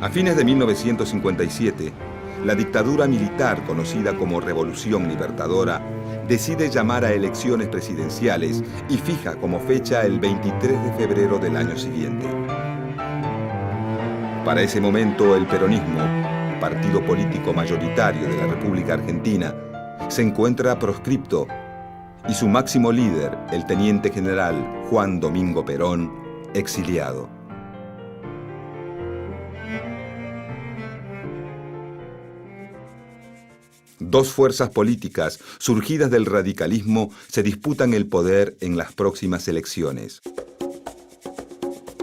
A fines de 1957, la dictadura militar conocida como Revolución Libertadora decide llamar a elecciones presidenciales y fija como fecha el 23 de febrero del año siguiente. Para ese momento, el peronismo, partido político mayoritario de la República Argentina, se encuentra proscripto y su máximo líder, el teniente general Juan Domingo Perón, exiliado. Dos fuerzas políticas surgidas del radicalismo se disputan el poder en las próximas elecciones.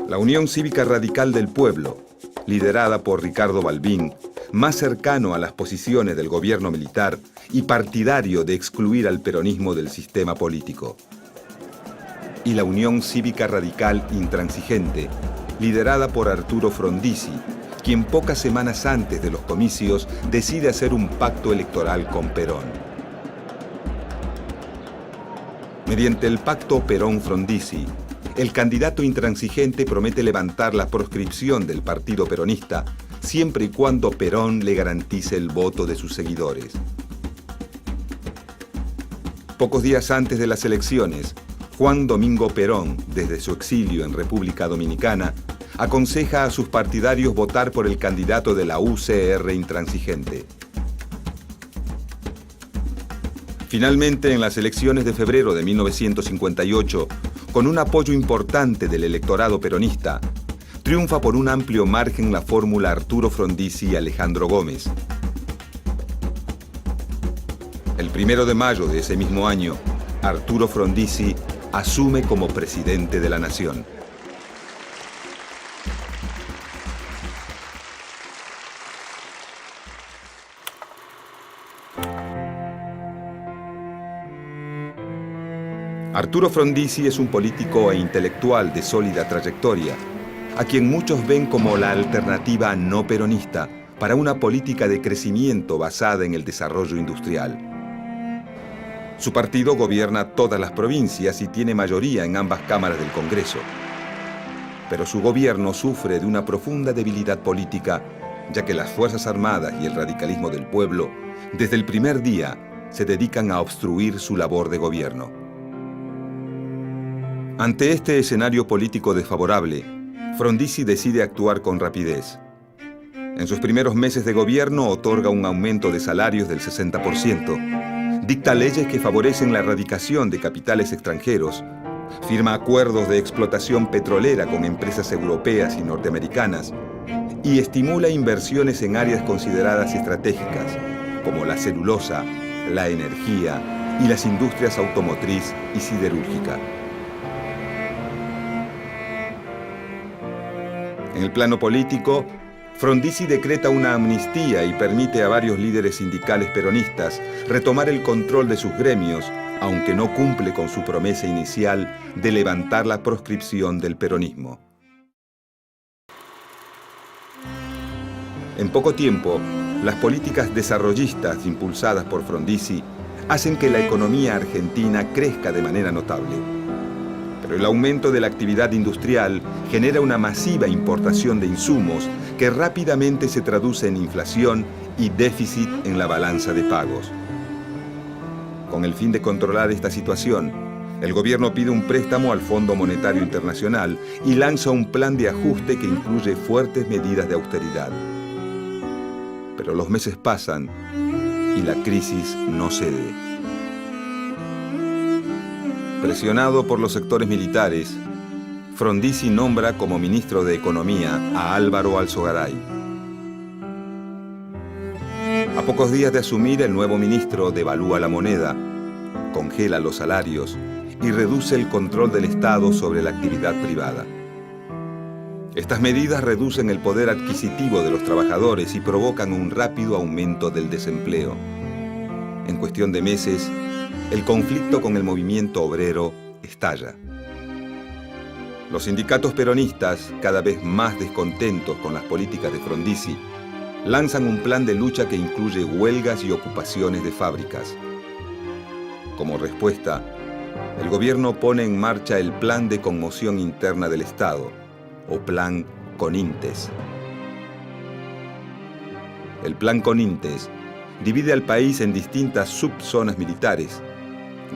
La Unión Cívica Radical del Pueblo, liderada por Ricardo Balbín, más cercano a las posiciones del gobierno militar y partidario de excluir al peronismo del sistema político. Y la Unión Cívica Radical Intransigente, liderada por Arturo Frondizi, quien pocas semanas antes de los comicios decide hacer un pacto electoral con Perón. Mediante el pacto Perón-Frondizi, el candidato intransigente promete levantar la proscripción del partido peronista siempre y cuando Perón le garantice el voto de sus seguidores. Pocos días antes de las elecciones, Juan Domingo Perón, desde su exilio en República Dominicana, aconseja a sus partidarios votar por el candidato de la UCR intransigente. Finalmente, en las elecciones de febrero de 1958, con un apoyo importante del electorado peronista, triunfa por un amplio margen la fórmula Arturo Frondizi y Alejandro Gómez. El 1 de mayo de ese mismo año, Arturo Frondizi asume como presidente de la nación. Arturo Frondizi es un político e intelectual de sólida trayectoria, a quien muchos ven como la alternativa no peronista para una política de crecimiento basada en el desarrollo industrial. Su partido gobierna todas las provincias y tiene mayoría en ambas cámaras del Congreso. Pero su gobierno sufre de una profunda debilidad política, ya que las Fuerzas Armadas y el radicalismo del pueblo, desde el primer día, se dedican a obstruir su labor de gobierno. Ante este escenario político desfavorable, Frondizi decide actuar con rapidez. En sus primeros meses de gobierno otorga un aumento de salarios del 60%, dicta leyes que favorecen la erradicación de capitales extranjeros, firma acuerdos de explotación petrolera con empresas europeas y norteamericanas y estimula inversiones en áreas consideradas estratégicas, como la celulosa, la energía y las industrias automotriz y siderúrgica. En el plano político, Frondizi decreta una amnistía y permite a varios líderes sindicales peronistas retomar el control de sus gremios, aunque no cumple con su promesa inicial de levantar la proscripción del peronismo. En poco tiempo, las políticas desarrollistas impulsadas por Frondizi hacen que la economía argentina crezca de manera notable. Pero el aumento de la actividad industrial genera una masiva importación de insumos que rápidamente se traduce en inflación y déficit en la balanza de pagos. Con el fin de controlar esta situación, el gobierno pide un préstamo al Fondo Monetario Internacional y lanza un plan de ajuste que incluye fuertes medidas de austeridad. Pero los meses pasan y la crisis no cede. Presionado por los sectores militares, Frondizi nombra como ministro de Economía a Álvaro Alzogaray. A pocos días de asumir, el nuevo ministro devalúa la moneda, congela los salarios y reduce el control del Estado sobre la actividad privada. Estas medidas reducen el poder adquisitivo de los trabajadores y provocan un rápido aumento del desempleo. En cuestión de meses, el conflicto con el movimiento obrero estalla. Los sindicatos peronistas, cada vez más descontentos con las políticas de Frondizi, lanzan un plan de lucha que incluye huelgas y ocupaciones de fábricas. Como respuesta, el gobierno pone en marcha el Plan de Conmoción Interna del Estado, o Plan Conintes. El Plan Conintes divide al país en distintas subzonas militares,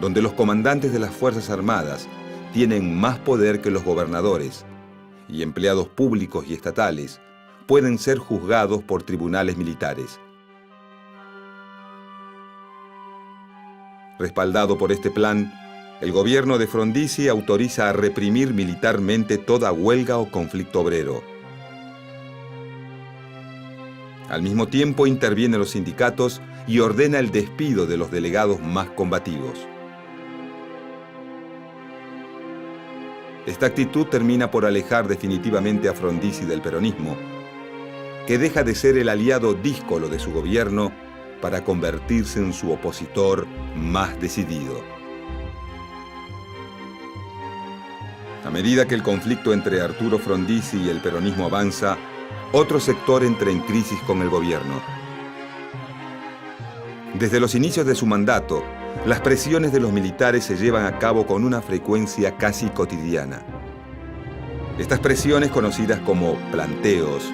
donde los comandantes de las Fuerzas Armadas tienen más poder que los gobernadores, y empleados públicos y estatales pueden ser juzgados por tribunales militares. Respaldado por este plan, el gobierno de Frondizi autoriza a reprimir militarmente toda huelga o conflicto obrero. Al mismo tiempo interviene los sindicatos y ordena el despido de los delegados más combativos. Esta actitud termina por alejar definitivamente a Frondizi del peronismo, que deja de ser el aliado díscolo de su gobierno para convertirse en su opositor más decidido. A medida que el conflicto entre Arturo Frondizi y el peronismo avanza, otro sector entra en crisis con el gobierno. Desde los inicios de su mandato, las presiones de los militares se llevan a cabo con una frecuencia casi cotidiana. Estas presiones, conocidas como planteos,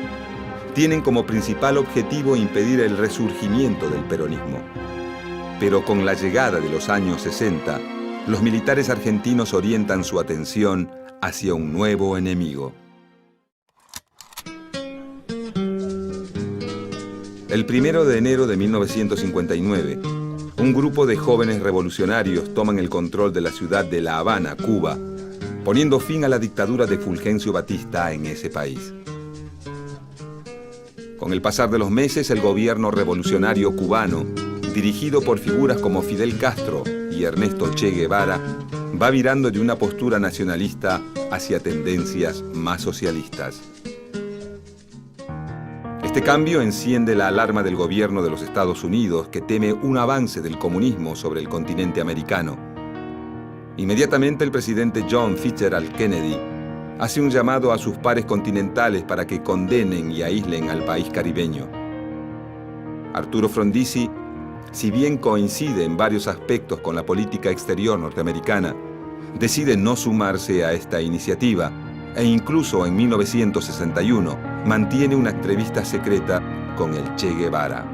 tienen como principal objetivo impedir el resurgimiento del peronismo. Pero con la llegada de los años 60, los militares argentinos orientan su atención hacia un nuevo enemigo. El 1 de enero de 1959, un grupo de jóvenes revolucionarios toman el control de la ciudad de La Habana, Cuba, poniendo fin a la dictadura de Fulgencio Batista en ese país. Con el pasar de los meses, el gobierno revolucionario cubano, dirigido por figuras como Fidel Castro y Ernesto Che Guevara, va virando de una postura nacionalista hacia tendencias más socialistas. Este cambio enciende la alarma del gobierno de los Estados Unidos, que teme un avance del comunismo sobre el continente americano. Inmediatamente el presidente John Fitzgerald Kennedy hace un llamado a sus pares continentales para que condenen y aíslen al país caribeño. Arturo Frondizi, si bien coincide en varios aspectos con la política exterior norteamericana, decide no sumarse a esta iniciativa e incluso en 1961 mantiene una entrevista secreta con el Che Guevara.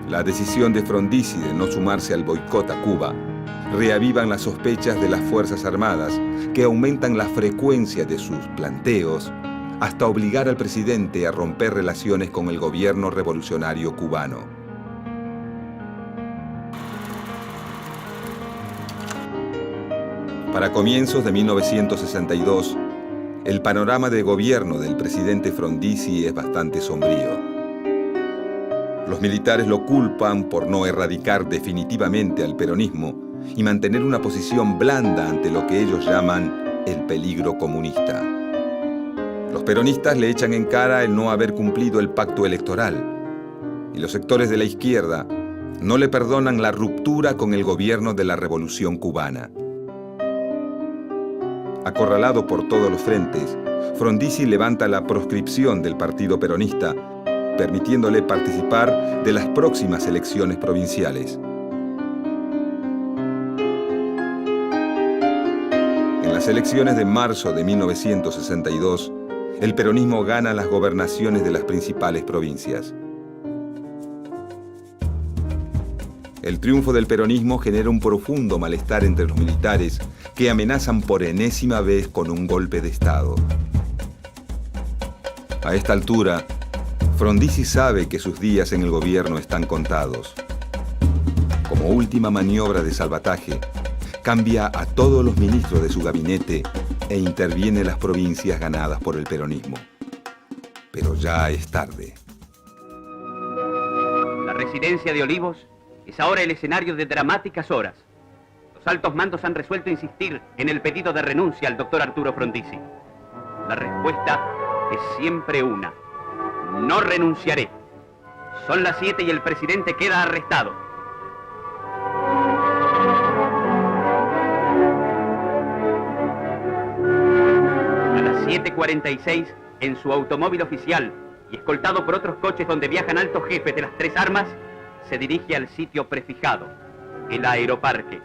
La decisión de Frondizi de no sumarse al boicot a Cuba reavivan las sospechas de las Fuerzas Armadas, que aumentan la frecuencia de sus planteos hasta obligar al presidente a romper relaciones con el gobierno revolucionario cubano. Para comienzos de 1962, el panorama de gobierno del presidente Frondizi es bastante sombrío. Los militares lo culpan por no erradicar definitivamente al peronismo y mantener una posición blanda ante lo que ellos llaman el peligro comunista. Los peronistas le echan en cara el no haber cumplido el pacto electoral, y los sectores de la izquierda no le perdonan la ruptura con el gobierno de la Revolución Cubana. Acorralado por todos los frentes, Frondizi levanta la proscripción del partido peronista, permitiéndole participar de las próximas elecciones provinciales. En las elecciones de marzo de 1962, el peronismo gana las gobernaciones de las principales provincias. El triunfo del peronismo genera un profundo malestar entre los militares, que amenazan por enésima vez con un golpe de Estado. A esta altura, Frondizi sabe que sus días en el gobierno están contados. Como última maniobra de salvataje, cambia a todos los ministros de su gabinete e interviene en las provincias ganadas por el peronismo. Pero ya es tarde. La residencia de Olivos es ahora el escenario de dramáticas horas. Los altos mandos han resuelto insistir en el pedido de renuncia al doctor Arturo Frondizi. La respuesta es siempre una: no renunciaré. Son las 7 y el presidente queda arrestado. A las 7:46, en su automóvil oficial y escoltado por otros coches donde viajan altos jefes de las tres armas, se dirige al sitio prefijado, el Aeroparque.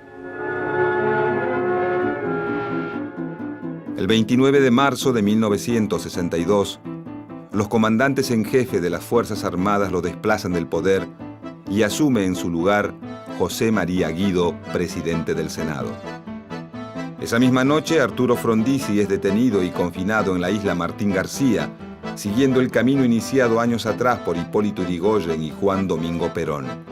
El 29 de marzo de 1962, los comandantes en jefe de las Fuerzas Armadas lo desplazan del poder y asume en su lugar José María Guido, presidente del Senado. Esa misma noche, Arturo Frondizi es detenido y confinado en la isla Martín García, siguiendo el camino iniciado años atrás por Hipólito Yrigoyen y Juan Domingo Perón.